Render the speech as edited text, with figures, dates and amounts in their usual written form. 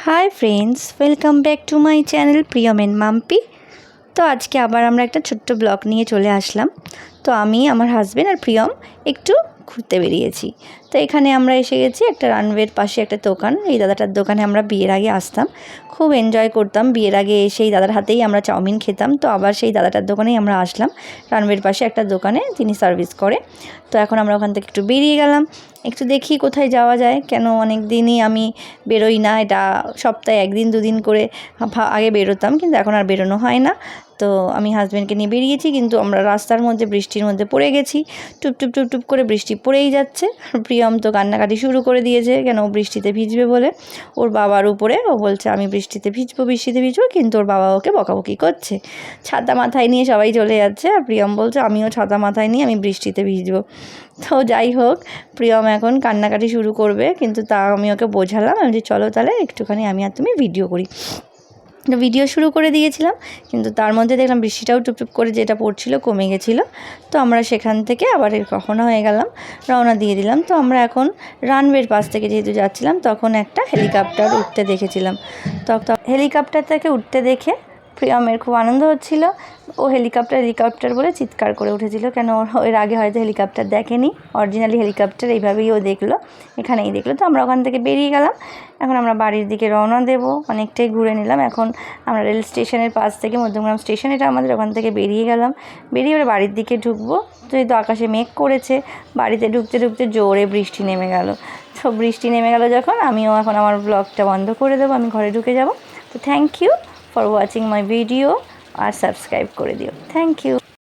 Hi friends, welcome back to my channel Priyam and Mampi. तो आज के आबार आमरा एक छोट्ट ब्लग निये चले आसलाम। तो आमी आमार हाजबैंड और प्रियम एकटू घुरते बेरिয়েছি। तो एखाने आमरा एसे गेছি একটা রানওয়ের পাশে একটা দোকান। এই দাদাটার দোকানে আমরা বিয়ের আগে আসতাম, খুব এনজয় করতাম। বিয়ের আগে এসে এই দাদার হাতেই আমরা চাউমিন খেতাম। তো আবার সেই দাদাটার দোকানেই আমরা আসলাম, রানওয়ের পাশে একটা দোকানে তিনি সার্ভিস করে। তো এখন আমরা ওখান থেকে একটু বেরিয়ে গেলাম, একটু দেখি কোথায় যাওয়া যায়। কেন অনেক দিনই আমি বেরোই না, এটা সপ্তাহে একদিন দুদিন করে আগে বেরোতাম, কিন্তু এখন আর বেরোনো হয় না। তো আমি হাজব্যান্ডকে নিয়ে বেরিয়েছি, কিন্তু আমরা রাস্তার মধ্যে বৃষ্টির মধ্যে পড়ে গেছি। টুপ টুপ টুপ টুপ করে বৃষ্টি পড়েই যাচ্ছে। প্রিয়ম তো কান্নাকাটি শুরু করে দিয়েছে, কেন ও বৃষ্টিতে ভিজবে বলে। ওর বাবার উপরে ও বলছে আমি বৃষ্টিতে ভিজবো, কিন্তু ওর বাবা ওকে বকাবকি করছে। ছাতা মাথায় নিয়ে সবাই চলে যাচ্ছে, আর প্রিয়ম বলছে আমিও ছাতা মাথায় নিয়ে আমি বৃষ্টিতে ভিজবো। তো যাই হোক, প্রিয়ম এখন কান্নাকাটি শুরু করবে, কিন্তু তা আমি ওকে বোঝালাম, আমি যে চলো তাহলে একটুখানি আমি আর তুমি ভিডিও করি। তো ভিডিও শুরু করে দিয়েছিলাম, কিন্তু তার মধ্যে দেখলাম বৃষ্টিটাও টুপটুপ করে যেটা পড়ছিল কমে গেছিলো। তো আমরা সেখান থেকে আবার রওনা হয়ে গেলাম, রওনা দিয়ে দিলাম। তো আমরা এখন রানওয়ের পাশ থেকে যেহেতু যাচ্ছিলাম, তখন একটা হেলিকপ্টার উঠতে দেখেছিলাম। তো হেলিকপ্টারটাকে উঠতে দেখে প্রিয়মের খুব আনন্দ হচ্ছিল। ও হেলিকপ্টার বলে চিৎকার করে উঠেছিল, কেন এর আগে হয়তো হেলিকপ্টার দেখেনি। অরিজিনালি হেলিকপ্টার এইভাবেই ও দেখলো, এখানেই দেখলো। তো আমরা ওখান থেকে বেরিয়ে গেলাম। এখন আমরা বাড়ির দিকে রওনা দেব, অনেকটাই ঘুরে নিলাম। এখন আমরা রেল স্টেশনের পাশ থেকে, মধ্যমগ্রাম স্টেশন এটা আমাদের, ওখান থেকে বেরিয়ে গেলাম। বেরিয়ে এবার বাড়ির দিকে ঢুকবো। যেহেতু আকাশে মেঘ করেছে, বাড়িতে ঢুকতে ঢুকতে জোরে বৃষ্টি নেমে গেল। তো বৃষ্টি নেমে গেল যখন, আমিও এখন আমার ব্লগটা বন্ধ করে দেবো, আমি ঘরে ঢুকে যাব। তো thank you for watching my video, আর সাবস্ক্রাইব করে দিও। Thank you.